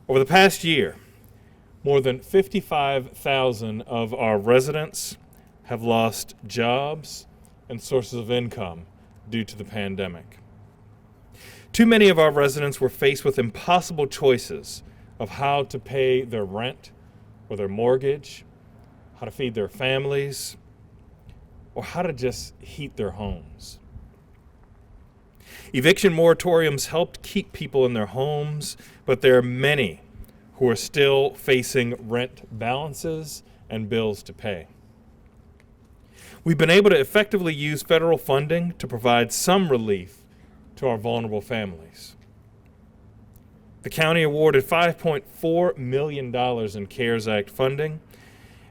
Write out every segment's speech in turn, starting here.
Over the past year, more than 55,000 of our residents have lost jobs and sources of income due to the pandemic. Too many of our residents were faced with impossible choices of how to pay their rent or their mortgage, how to feed their families, or how to just heat their homes. Eviction moratoriums helped keep people in their homes, but there are many who are still facing rent balances and bills to pay. We've been able to effectively use federal funding to provide some relief to our vulnerable families. The county awarded $5.4 million in CARES Act funding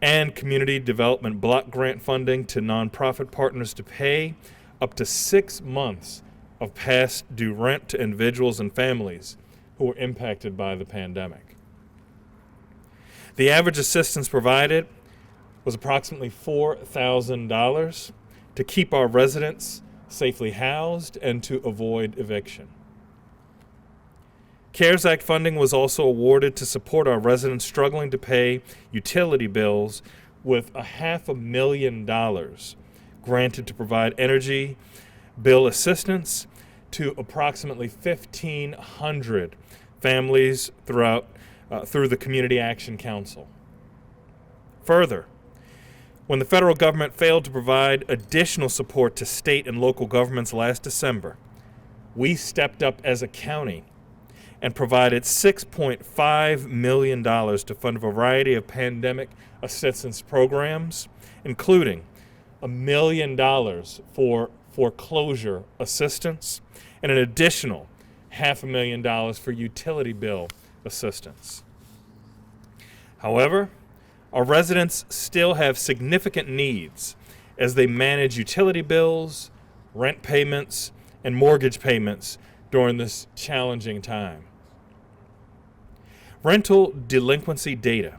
and community development block grant funding to nonprofit partners to pay up to 6 months of past due rent to individuals and families who were impacted by the pandemic. The average assistance provided was approximately $4,000 to keep our residents safely housed and to avoid eviction. CARES Act funding was also awarded to support our residents struggling to pay utility bills, with $500,000 granted to provide energy bill assistance to approximately 1,500 families through the Community Action Council. Further, when the federal government failed to provide additional support to state and local governments last December, we stepped up as a county and provided $6.5 million to fund a variety of pandemic assistance programs, including $1 million for foreclosure assistance and an additional $500,000 for utility bill assistance. However, our residents still have significant needs as they manage utility bills, rent payments, and mortgage payments during this challenging time. Rental delinquency data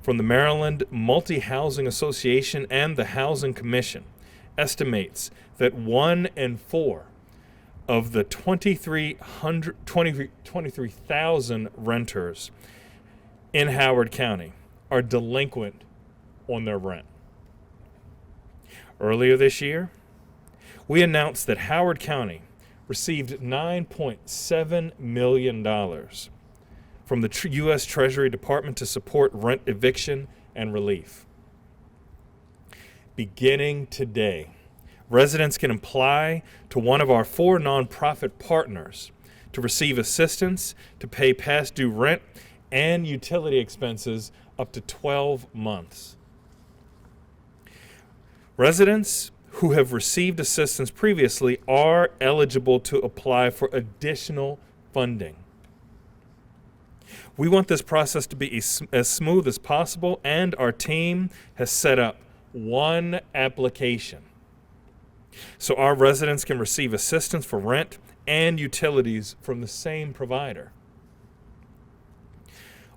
from the Maryland Multi-Housing Association and the Housing Commission estimates that 1 in 4 of the 23,000 renters in Howard County are delinquent on their rent. Earlier this year, we announced that Howard County received $9.7 million from the U.S. Treasury Department to support rent eviction and relief. Beginning today, residents can apply to one of our 4 nonprofit partners to receive assistance to pay past due rent and utility expenses up to 12 months. Residents who have received assistance previously are eligible to apply for additional funding. We want this process to be as smooth as possible, and our team has set up one application so our residents can receive assistance for rent and utilities from the same provider.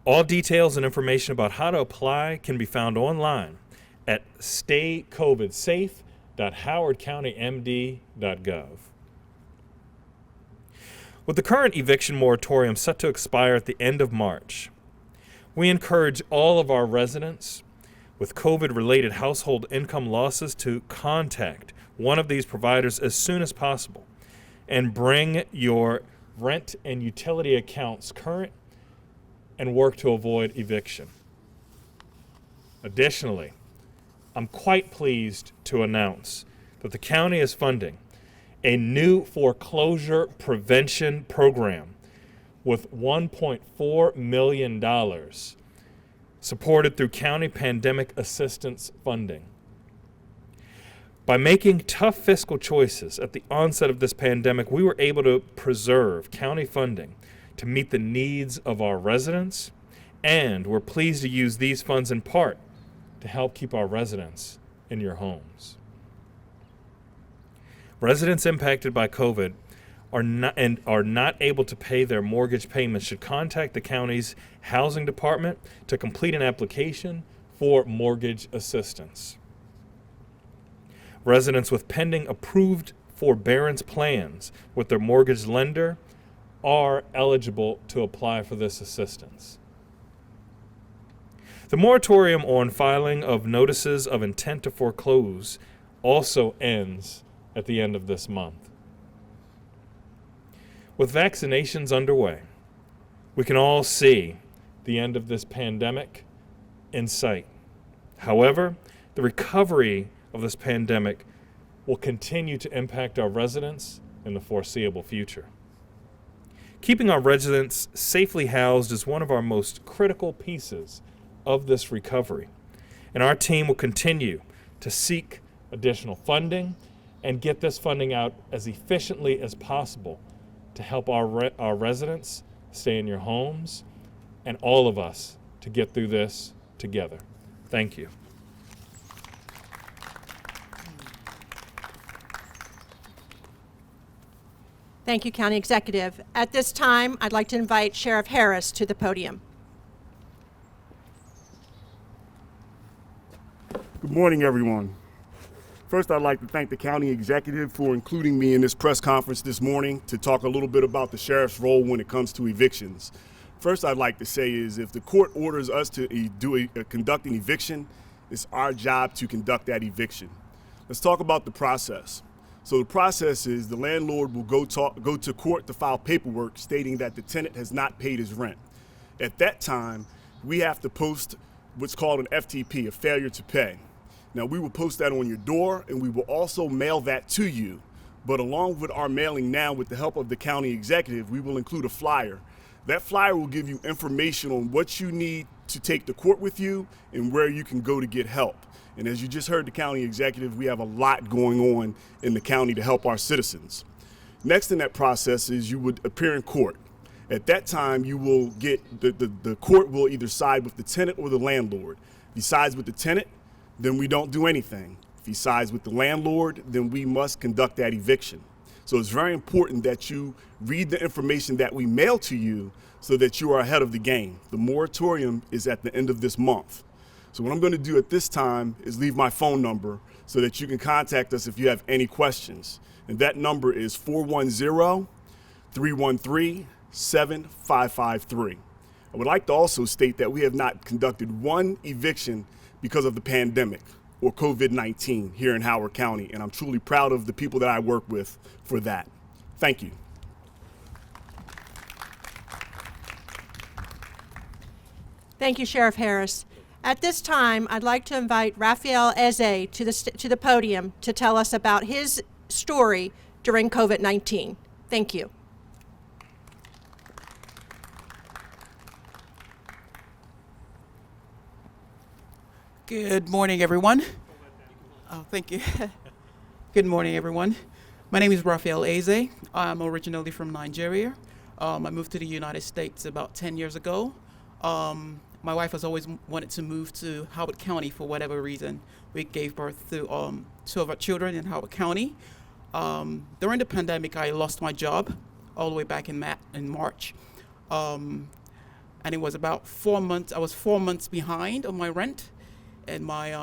All details and information about how to apply can be found online at staycovidsafe.howardcountymd.gov. With the current eviction moratorium set to expire at the end of March, we encourage all of our residents with COVID-related household income losses to contact one of these providers as soon as possible and bring your rent and utility accounts current and work to avoid eviction. Additionally, I'm quite pleased to announce that the county is funding a new foreclosure prevention program with $1.4 million supported through county pandemic assistance funding. By making tough fiscal choices at the onset of this pandemic, we were able to preserve county funding to meet the needs of our residents, and we're pleased to use these funds in part to help keep our residents in your homes. Residents impacted by COVID are not able to pay their mortgage payments should contact the county's housing department to complete an application for mortgage assistance. Residents with pending approved forbearance plans with their mortgage lender are eligible to apply for this assistance. The moratorium on filing of notices of intent to foreclose also ends at the end of this month. With vaccinations underway, we can all see the end of this pandemic in sight. However, the recovery of this pandemic will continue to impact our residents in the foreseeable future. Keeping our residents safely housed is one of our most critical pieces of this recovery, and our team will continue to seek additional funding and get this funding out as efficiently as possible to help our residents stay in your homes and all of us to get through this together. Thank you. Thank you, County Executive. At this time, I'd like to invite Sheriff Harris to the podium. Good morning, everyone. First, I'd like to thank the County Executive for including me in this press conference this morning to talk a little bit about the Sheriff's role when it comes to evictions. First, I'd like to say is if the court orders us to conduct an eviction, it's our job to conduct that eviction. Let's talk about the process. So the process is the landlord will go to court to file paperwork stating that the tenant has not paid his rent. At that time, we have to post what's called an FTP, a failure to pay. Now, we will post that on your door, and we will also mail that to you. But along with our mailing now, with the help of the county executive, we will include a flyer. That flyer will give you information on what you need to take to court with you and where you can go to get help. And as you just heard the county executive, we have a lot going on in the county to help our citizens. Next in that process is you would appear in court. At that time, you will get, the court will either side with the tenant or the landlord. If he sides with the tenant, then we don't do anything. If he sides with the landlord, then we must conduct that eviction. So it's very important that you read the information that we mail to you so that you are ahead of the game. The moratorium is at the end of this month. So what I'm going to do at this time is leave my phone number so that you can contact us if you have any questions. And that number is 410-313-7553. I would like to also state that we have not conducted one eviction because of the pandemic or COVID-19 here in Howard County, and I'm truly proud of the people that I work with for that. Thank you. Thank you, Sheriff Harris. At this time, I'd like to invite Raphael to the podium to tell us about his story during COVID-19. Thank you. Good morning, everyone. Oh, thank you. Good morning, everyone. My name is Raphael. I'm originally from Nigeria. I moved to the United States about 10 years ago. My wife has always wanted to move to Howard County for whatever reason. We gave birth to 2 of our children in Howard County. During the pandemic, I lost my job all the way back in March. And it was about 4 months. I was 4 months behind on my rent. And my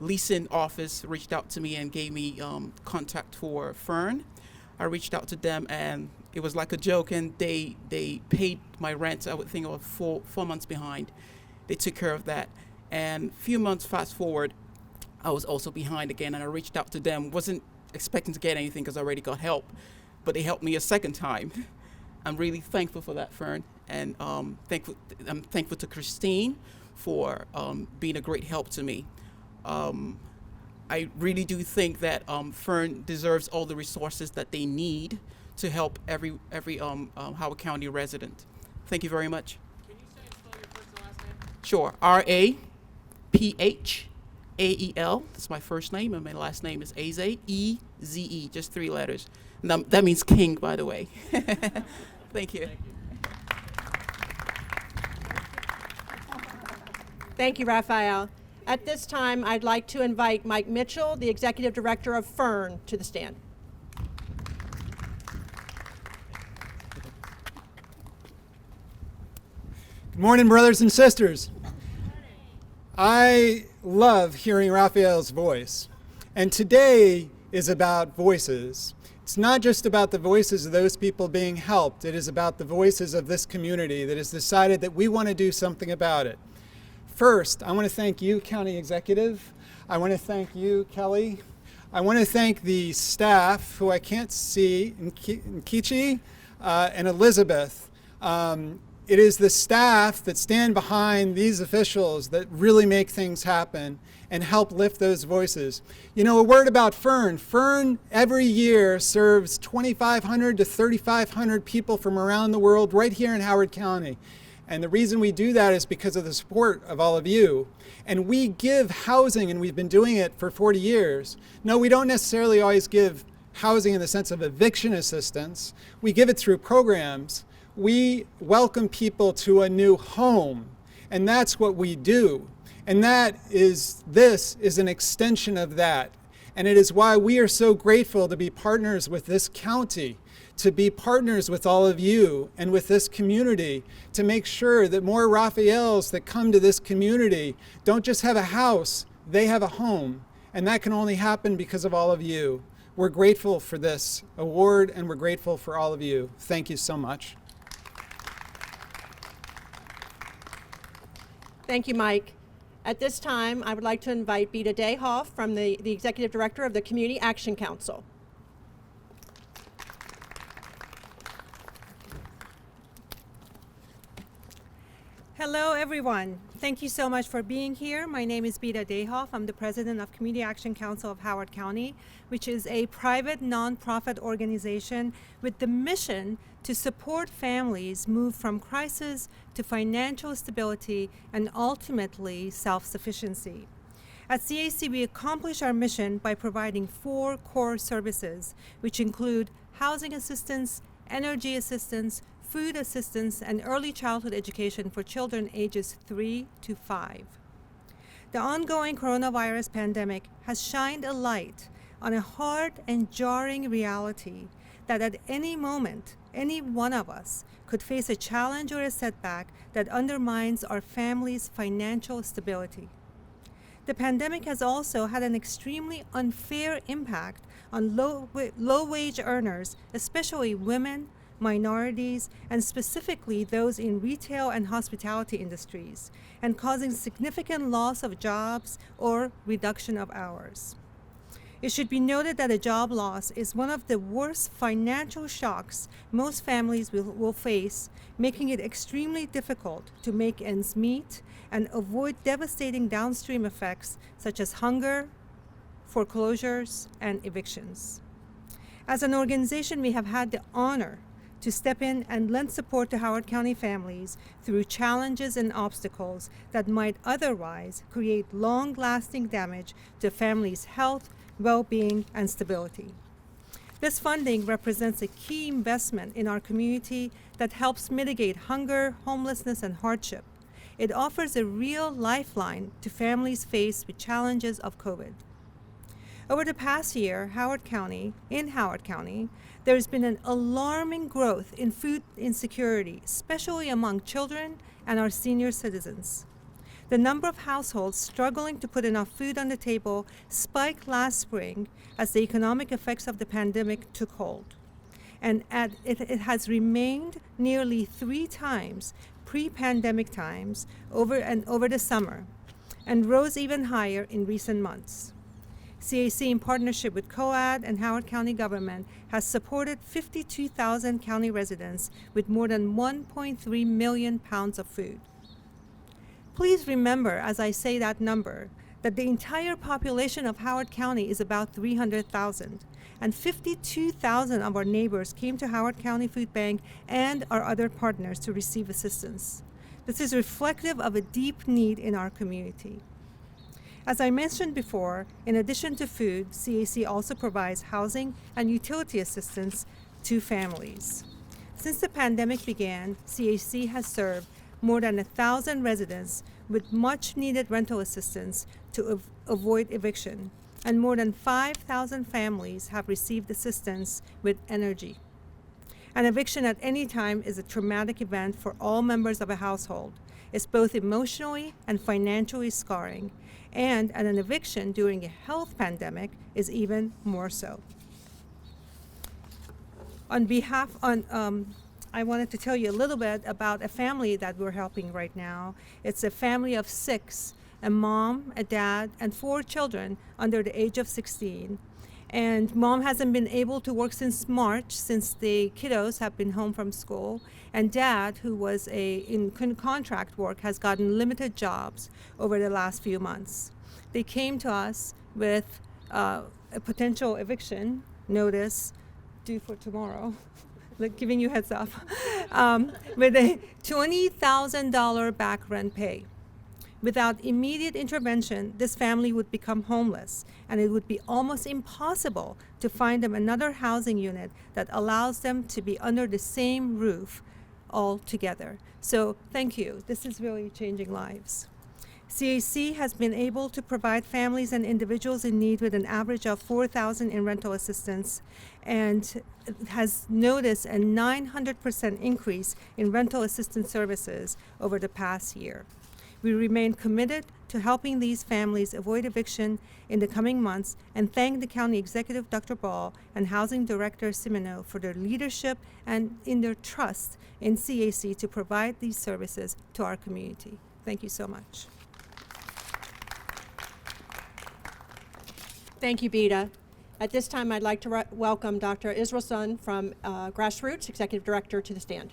leasing office reached out to me and gave me contact for Fern. I reached out to them, and it was like a joke, and they paid my rent. I would think I was 4 months behind. They took care of that. And a few months fast forward, I was also behind again, and I reached out to them. Wasn't expecting to get anything because I already got help, but they helped me a second time. I'm really thankful for that, Fern, and I'm thankful to Christine for being a great help to me. I really do think that Fern deserves all the resources that they need to help every Howard County resident. Thank you very much. Can you say and spell your first and last name? Sure. Raphel. That's my first name, and my last name is Eze, E-Z-E, just 3 letters. And that means king, by the way. Thank you. Thank you, Raphael. At this time, I'd like to invite Mike Mitchell, the Executive Director of Fern, to the stand. Good morning, brothers and sisters. I love hearing Raphael's voice, and today is about voices. It's not just about the voices of those people being helped. It is about the voices of this community that has decided that we want to do something about it. First, I want to thank you, County Executive. I want to thank you, Kelly. I want to thank the staff, who I can't see, Nkichi and Elizabeth. It is the staff that stand behind these officials that really make things happen and help lift those voices. You know, a word about Fern. Fern every year serves 2,500 to 3,500 people from around the world right here in Howard County. And the reason we do that is because of the support of all of you. And we give housing, and we've been doing it for 40 years. No, we don't necessarily always give housing in the sense of eviction assistance. We give it through programs. We welcome people to a new home, and that's what we do. And this is an extension of that. And it is why we are so grateful to be partners with this county, to be partners with all of you and with this community, to make sure that more Raphaels that come to this community don't just have a house, they have a home. And that can only happen because of all of you. We're grateful for this award, and we're grateful for all of you. Thank you so much. Thank you, Mike. At this time, I would like to invite Beta Dayhoff from the Executive Director of the Community Action Council. Hello, everyone. Thank you so much for being here. My name is Beta Dayhoff. I'm the president of Community Action Council of Howard County, which is a private nonprofit organization with the mission to support families move from crisis to financial stability and ultimately self-sufficiency. At CAC, we accomplish our mission by providing 4 core services, which include housing assistance, energy assistance, food assistance, and early childhood education for children ages 3 to 5. The ongoing coronavirus pandemic has shined a light on a hard and jarring reality that at any moment, any one of us could face a challenge or a setback that undermines our family's financial stability. The pandemic has also had an extremely unfair impact on low-wage earners, especially women, minorities, and specifically those in retail and hospitality industries, and causing significant loss of jobs or reduction of hours. It should be noted that a job loss is one of the worst financial shocks most families will face, making it extremely difficult to make ends meet and avoid devastating downstream effects such as hunger, foreclosures, and evictions. As an organization, we have had the honor to step in and lend support to Howard County families through challenges and obstacles that might otherwise create long-lasting damage to families' health, well-being, and stability. This funding represents a key investment in our community that helps mitigate hunger, homelessness, and hardship. It offers a real lifeline to families faced with challenges of COVID. Over the past year, in Howard County, there has been an alarming growth in food insecurity, especially among children and our senior citizens. The number of households struggling to put enough food on the table spiked last spring as the economic effects of the pandemic took hold. And it has remained nearly 3 times pre-pandemic times over the summer, and rose even higher in recent months. CAC, in partnership with COAD and Howard County government, has supported 52,000 county residents with more than 1.3 million pounds of food. Please remember, as I say that number, that the entire population of Howard County is about 300,000, and 52,000 of our neighbors came to Howard County Food Bank and our other partners to receive assistance. This is reflective of a deep need in our community. As I mentioned before, in addition to food, CAC also provides housing and utility assistance to families. Since the pandemic began, CAC has served more than 1,000 residents with much needed rental assistance to avoid eviction, and more than 5,000 families have received assistance with energy. An eviction at any time is a traumatic event for all members of a household. It's both emotionally and financially scarring, and an eviction during a health pandemic is even more so. On behalf, I wanted to tell you a little bit about a family that we're helping right now. It's a family of 6, a mom, a dad, and 4 children under the age of 16. And mom hasn't been able to work since March, since the kiddos have been home from school. And dad, who was in contract work, has gotten limited jobs over the last few months. They came to us with a potential eviction notice due for tomorrow. Like giving you heads up, with a $20,000 back rent pay. Without immediate intervention, this family would become homeless, and it would be almost impossible to find them another housing unit that allows them to be under the same roof all together. So thank you. This is really changing lives. CAC has been able to provide families and individuals in need with an average of $4,000 in rental assistance, and has noticed a 900% increase in rental assistance services over the past year. We remain committed to helping these families avoid eviction in the coming months, and thank the County Executive Dr. Ball and Housing Director Simino for their leadership and in their trust in CAC to provide these services to our community. Thank you so much. Thank you, Bita. At this time, I'd like to welcome Dr. Israel Sun from Grassroots, Executive Director, to the stand.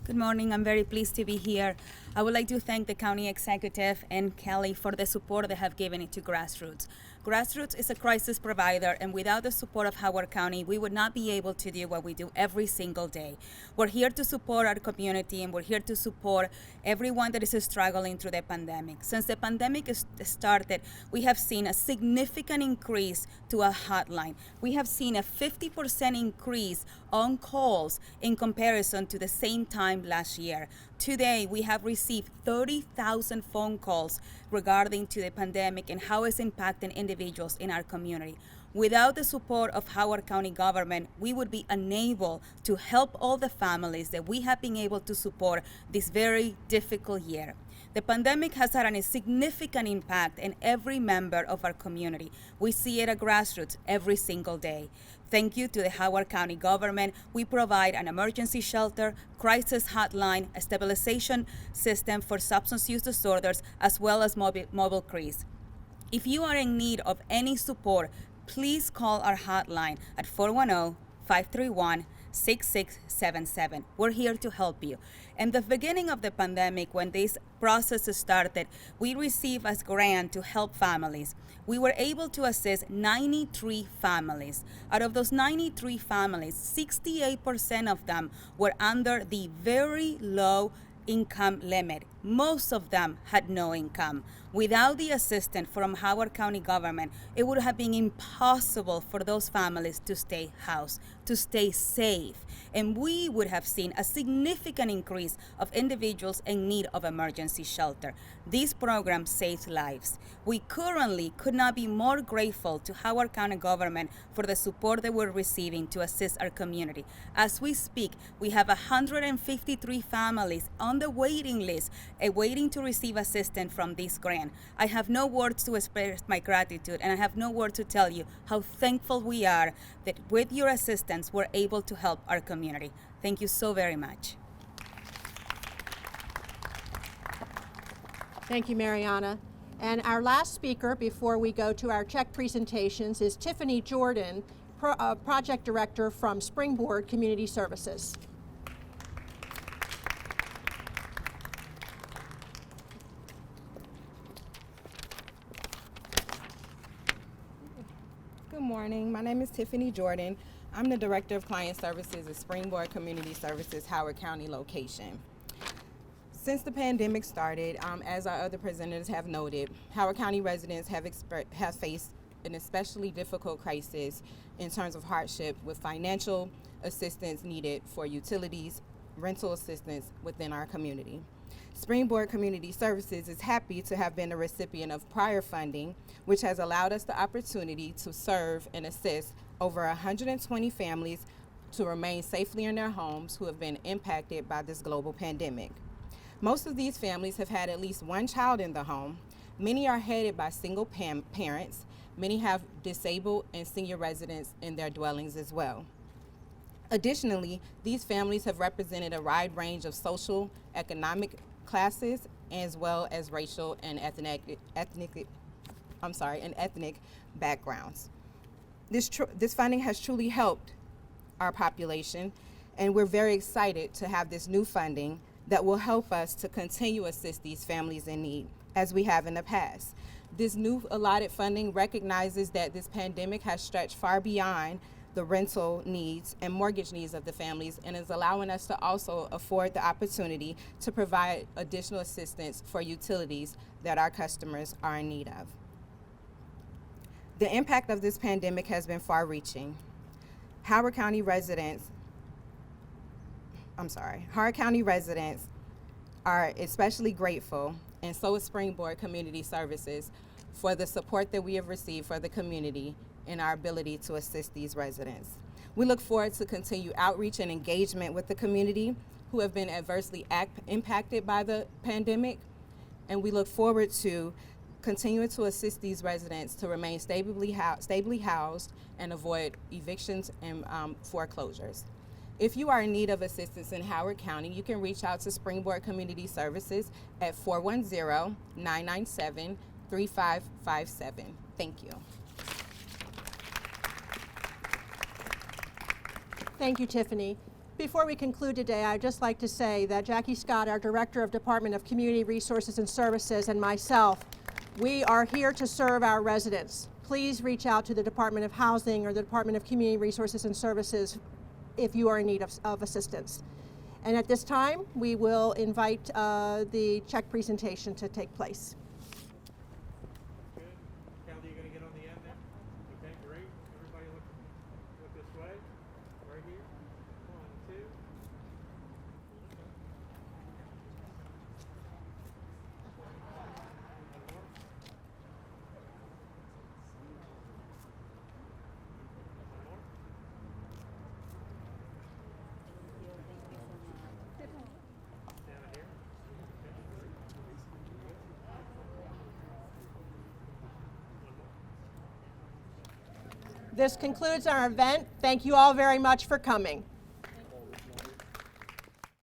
Good morning. I'm very pleased to be here. I would like to thank the County Executive and Kelly for the support they have given it to Grassroots. Grassroots is a crisis provider, and without the support of Howard County, we would not be able to do what we do every single day. We're here to support our community, and we're here to support everyone that is struggling through the pandemic. Since the pandemic started, we have seen a significant increase to a hotline. We have seen a 50% increase on calls in comparison to the same time last year. Today, we have received 30,000 phone calls regarding to the pandemic and how it's impacting individuals in our community. Without the support of Howard County government, we would be unable to help all the families that we have been able to support this very difficult year. The pandemic has had a significant impact in every member of our community. We see it at Grassroots every single day. Thank you to the Howard County government. We provide an emergency shelter, crisis hotline, a stabilization system for substance use disorders, as well as mobile CREs. If you are in need of any support, please call our hotline at 410-531-6677. We're here to help you. In the beginning of the pandemic, when this process started, we received a grant to help families. We were able to assist 93 families. Out of those 93 families, 68% of them were under the very low income limit. Most of them had no income. Without the assistance from Howard County government, it would have been impossible for those families to stay housed, to stay safe. And we would have seen a significant increase of individuals in need of emergency shelter. This program saves lives. We currently could not be more grateful to Howard County government for the support that we're receiving to assist our community. As we speak, we have 153 families on the waiting list waiting to receive assistance from this grant. I have no words to express my gratitude, and I have no word to tell you how thankful we are that with your assistance, we're able to help our community. Thank you so very much. Thank you, Mariana. And our last speaker before we go to our check presentations is Tiffany Jordan, Project Director from Springboard Community Services. Good morning. My name is Tiffany Jordan. I'm the Director of Client Services at Springboard Community Services, Howard County location. Since the pandemic started, as our other presenters have noted, Howard County residents have faced an especially difficult crisis in terms of hardship, with financial assistance needed for utilities, rental assistance within our community. Springboard Community Services is happy to have been a recipient of prior funding, which has allowed us the opportunity to serve and assist over 120 families to remain safely in their homes who have been impacted by this global pandemic. Most of these families have had at least one child in the home, Many are headed by single parents. Many have disabled and senior residents in their dwellings as well. Additionally, these families have represented a wide range of social, economic classes, as well as racial and ethnic backgrounds. This funding has truly helped our population, and we're very excited to have this new funding that will help us to continue to assist these families in need as we have in the past. This new allotted funding recognizes that this pandemic has stretched far beyond the rental needs and mortgage needs of the families, and is allowing us to also afford the opportunity to provide additional assistance for utilities that our customers are in need of. The impact of this pandemic has been far-reaching. Howard County residents are especially grateful, and so is Springboard Community Services, for the support that we have received for the community in our ability to assist these residents. We look forward to continued outreach and engagement with the community who have been adversely impacted by the pandemic, and we look forward to continuing to assist these residents to remain stably housed and avoid evictions and foreclosures. If you are in need of assistance in Howard County, you can reach out to Springboard Community Services at 410-997-3557. Thank you. Thank you, Tiffany. Before we conclude today, I'd just like to say that Jackie Scott, our Director of Department of Community Resources and Services, and myself, we are here to serve our residents. Please reach out to the Department of Housing or the Department of Community Resources and Services if you are in need of assistance. And at this time, we will invite the check presentation to take place. Good. Callie, you gonna get on the end there? Okay, great. Everybody look this way. Right here. 1, 2. This concludes our event. Thank you all very much for coming.